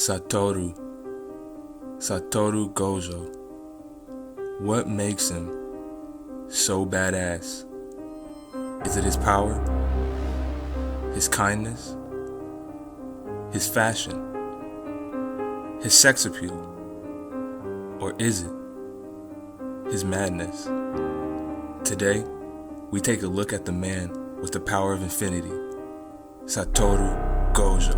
Saturo Gojo. What makes him so badass? Is it his power? His kindness? His fashion? His sex appeal? Or is it his madness? Today, we take a look at the man with the power of infinity, Saturo Gojo.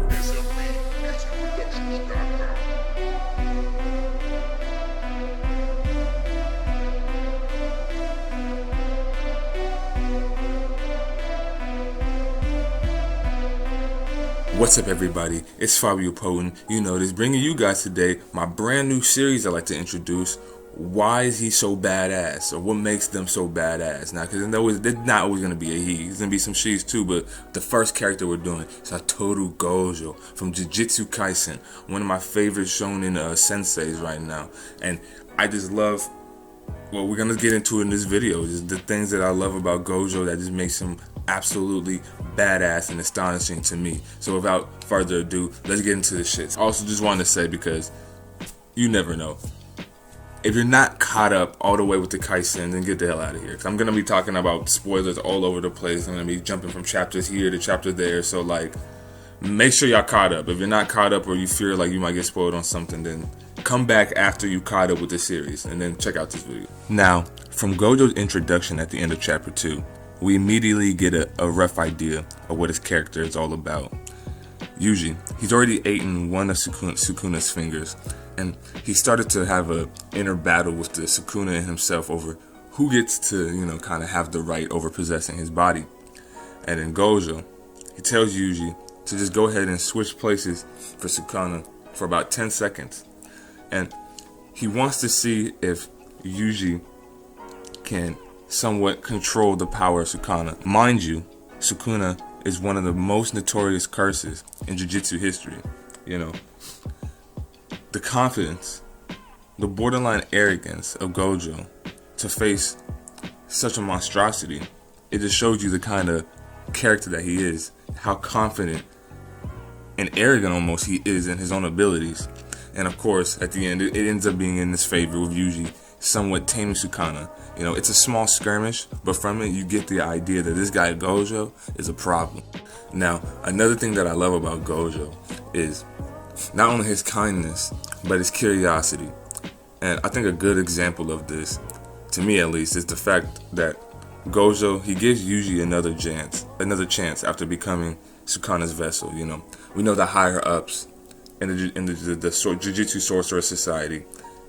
What's up, everybody? It's Fabio Poten. You know this, bringing you guys today my brand new series I like to introduce. Why is he so badass, or what makes them so badass? Now, because there's not always going to be a he. There's going to be some she's too, but the first character we're doing, Saturo Gojo from Jujutsu Kaisen, one of my favorite shonen senseis right now. And I just love, well, we're going to get into it in this video, just the things that I love about Gojo that just makes him absolutely badass and astonishing to me. So without further ado, let's get into this shit. I also just wanted to say, because you never know, if you're not caught up all the way with the kaisen, then get the hell out of here. Cause I'm gonna be talking about spoilers all over the place. I'm gonna be jumping from chapters here to chapter there. So like, make sure y'all caught up. If you're not caught up, or you fear like you might get spoiled on something, then come back after you caught up with the series and then check out this video. Now, from Gojo's introduction at the end of chapter 2, we immediately get a rough idea of what his character is all about. Yuji, he's already eaten one of Sukuna's fingers, and he started to have an inner battle with the Sukuna and himself over who gets to, kind of have the right over possessing his body. And then Gojo, he tells Yuji to just go ahead and switch places for Sukana for about 10 seconds. And he wants to see if Yuji can somewhat control the power of Sukana. Mind you, Sukuna is one of the most notorious curses in Jujutsu history. The confidence, the borderline arrogance of Gojo to face such a monstrosity, it just shows you the kind of character that he is, how confident and arrogant almost he is in his own abilities. And of course, at the end, it ends up being in his favor with Yuji somewhat taming Sukana. It's a small skirmish, but from it you get the idea that this guy Gojo is a problem. Now, another thing that I love about Gojo is not only his kindness, but his curiosity. And I think a good example of this, to me at least, is the fact that Gojo, he gives Yuji another chance after becoming Sukana's vessel. We know the higher ups in the Jujutsu Sorcerer Society,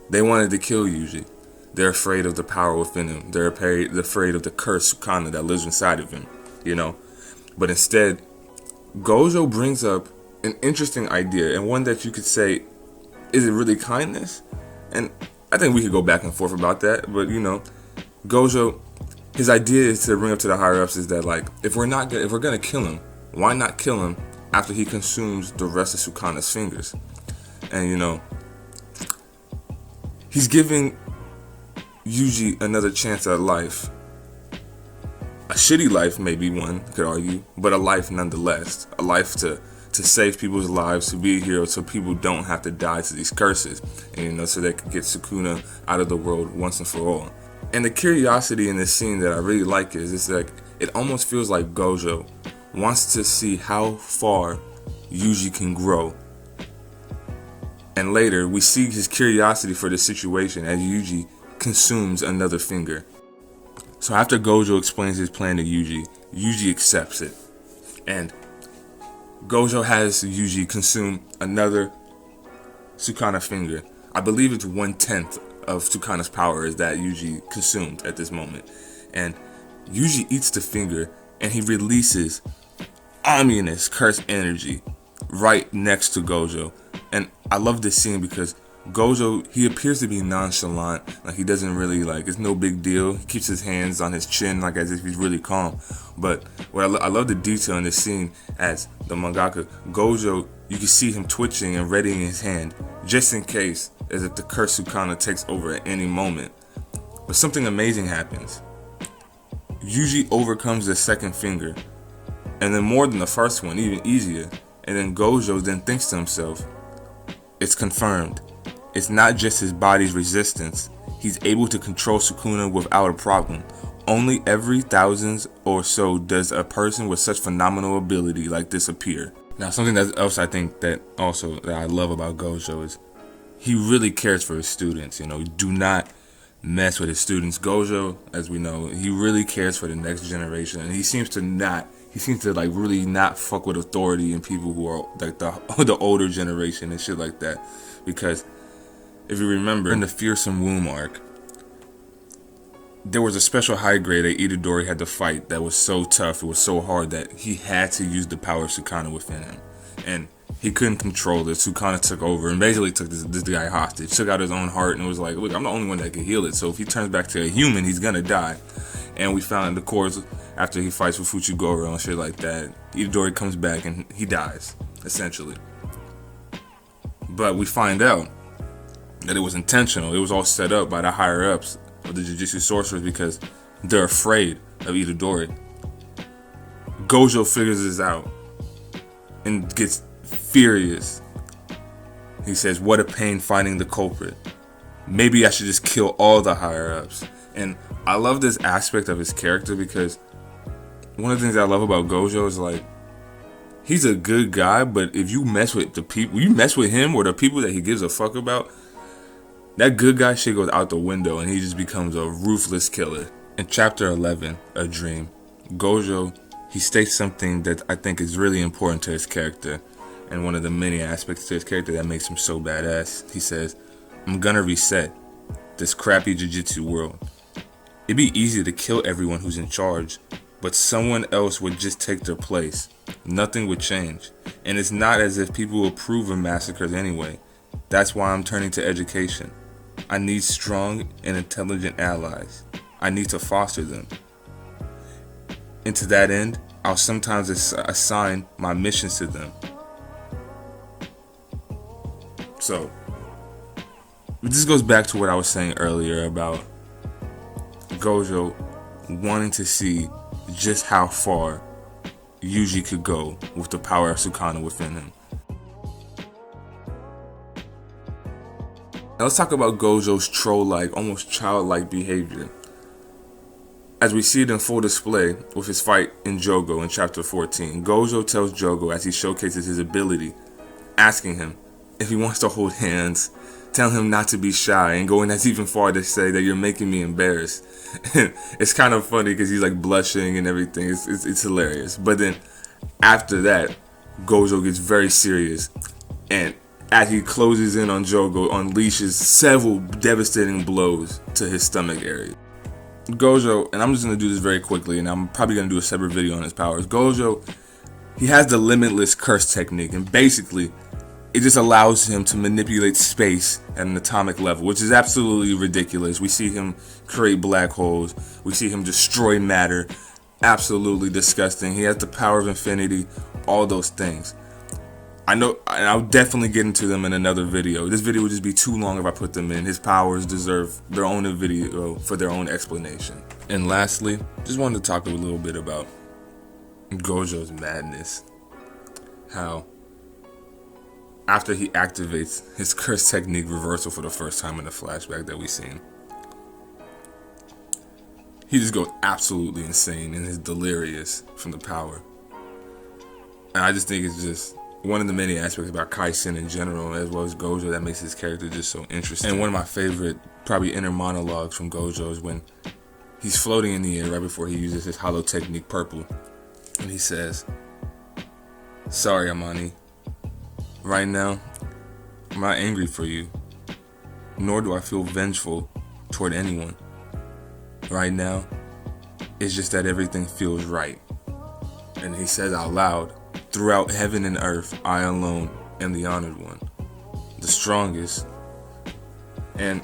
they wanted to kill Yuji. They're afraid of the power within him. They're afraid of the cursed Sukana that lives inside of him, But instead, Gojo brings up an interesting idea, and one that you could say, is it really kindness? And I think we could go back and forth about that, but Gojo, his idea is to bring up to the higher ups is that, like, if we're gonna kill him, why not kill him after he consumes the rest of Sukana's fingers? And he's giving Yuji another chance at life. A shitty life, maybe one could argue, but a life nonetheless. A life to save people's lives, to be a hero, so people don't have to die to these curses, and so they can get Sukuna out of the world once and for all. And the curiosity in this scene that I really like is, it's like, it almost feels like Gojo wants to see how far Yuji can grow. And later, we see his curiosity for the situation as Yuji consumes another finger. So after Gojo explains his plan to Yuji, Yuji accepts it. And Gojo has Yuji consume another Sukana finger. I believe it's 1/10 of Sukana's power is that Yuji consumed at this moment. And Yuji eats the finger, and he releases ominous cursed energy right next to Gojo. And I love this scene because Gojo, he appears to be nonchalant, like he doesn't really, it's no big deal. He keeps his hands on his chin, like as if he's really calm. But what I love the detail in this scene, as the mangaka, Gojo, you can see him twitching and readying his hand, just in case, as if the cursed Sukana takes over at any moment. But something amazing happens. Yuji overcomes the second finger, and then more than the first one, even easier. And then Gojo then thinks to himself, It's confirmed. It's not just his body's resistance. He's able to control sukuna without a problem. Only every thousands or so does a person with such phenomenal ability like this appear. Now, something else I think that I love about Gojo is he really cares for his students. Do not mess with his students. Gojo, as we know, he really cares for the next generation, and he seems to like really not fuck with authority and people who are like the older generation and shit like that. Because if you remember in the Fearsome Womb arc, there was a special high grade that Itadori had to fight that was so tough, it was so hard that he had to use the power of Sukana within him. And he couldn't control it. Sukana took over and basically took this guy hostage, took out his own heart, and was like, look, I'm the only one that can heal it, so if he turns back to a human, he's gonna die. And we found in the course, after he fights with Fuchigoro and shit like that, Itadori comes back and he dies, essentially. But we find out that it was intentional. It was all set up by the higher-ups of the Jujutsu sorcerers because they're afraid of Itadori. Gojo figures this out and gets furious. He says, what a pain finding the culprit. Maybe I should just kill all the higher-ups. And I love this aspect of his character because one of the things I love about Gojo is like, he's a good guy, but if you mess with the people, you mess with him or the people that he gives a fuck about, that good guy shit goes out the window and he just becomes a ruthless killer. In chapter 11, A Dream, Gojo, he states something that I think is really important to his character and one of the many aspects to his character that makes him so badass. He says, I'm gonna reset this crappy Jujutsu world. It'd be easy to kill everyone who's in charge, but someone else would just take their place. Nothing would change. And it's not as if people approve of massacres anyway. That's why I'm turning to education. I need strong and intelligent allies. I need to foster them. And to that end, I'll sometimes assign my missions to them. So, this goes back to what I was saying earlier about Gojo wanting to see just how far Yuji could go with the power of Sukana within him. Now let's talk about Gojo's troll-like, almost childlike behavior. As we see it in full display with his fight in Jogo in chapter 14, Gojo tells Jogo as he showcases his ability, asking him if he wants to hold hands, telling him not to be shy, and going as even far to say that you're making me embarrassed. It's kind of funny because he's like blushing and everything. It's hilarious. But then after that, Gojo gets very serious, and as he closes in on Jogo, unleashes several devastating blows to his stomach area. Gojo, and I'm just going to do this very quickly, and I'm probably going to do a separate video on his powers. Gojo, he has the limitless curse technique, and basically, it just allows him to manipulate space at an atomic level, which is absolutely ridiculous. We see him create black holes. We see him destroy matter. Absolutely disgusting. He has the power of infinity, all those things. I know, and I'll definitely get into them in another video. This video would just be too long if I put them in. His powers deserve their own video for their own explanation. And lastly, just wanted to talk a little bit about Gojo's madness. How after he activates his curse technique reversal for the first time in the flashback that we've seen, he just goes absolutely insane and is delirious from the power. And I just think it's just one of the many aspects about kaisen in general, as well as Gojo, that makes his character just so interesting. And one of my favorite, probably inner monologues from Gojo is when he's floating in the air right before he uses his hollow technique purple. And he says, sorry, Amani. Right now, I'm not angry for you, nor do I feel vengeful toward anyone. Right now, it's just that everything feels right. And he says out loud, throughout heaven and earth, I alone am the honored one, the strongest. And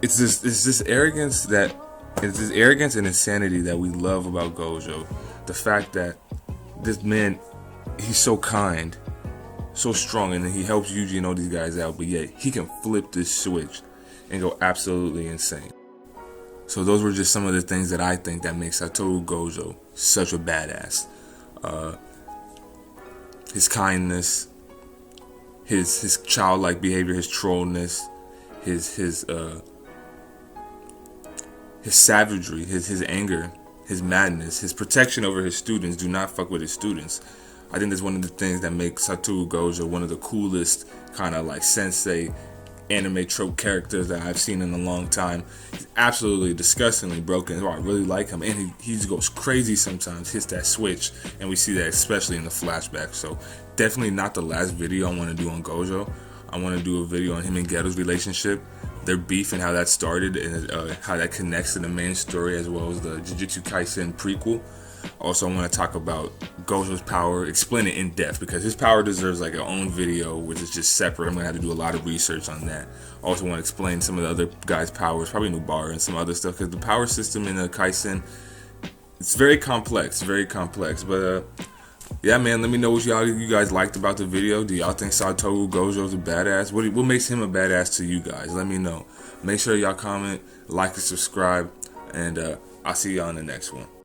it's this arrogance and insanity that we love about Gojo. The fact that this man, he's so kind, so strong, and then he helps Yuji and all these guys out, but yet he can flip this switch and go absolutely insane. So those were just some of the things that I think that makes Saturo Gojo such a badass. His kindness, his childlike behavior, his trollness, his savagery, his anger, his madness, his protection over his students. Do not fuck with his students. I think that's one of the things that makes Satoru Gojo one of the coolest kind of like sensei anime trope characters that I've seen in a long time. He's absolutely disgustingly broken. I really like him, and he goes crazy sometimes, hits that switch, and we see that especially in the flashback. So definitely not the last video I want to do on Gojo. I want to do a video on him and Geto's relationship, their beef and how that started, and how that connects to the main story, as well as the Jujutsu Kaisen prequel. Also, I want to talk about Gojo's power, explain it in depth, because his power deserves like an own video, which is just separate. I'm going to have to do a lot of research on that. Also want to explain some of the other guys' powers, probably Nubara and some other stuff, because the power system in the Kaisen, it's very complex, but yeah, man, let me know what you guys liked about the video. Do y'all think Satoru Gojo's a badass? What makes him a badass to you guys? Let me know. Make sure y'all comment, like, and subscribe, and I'll see y'all in the next one.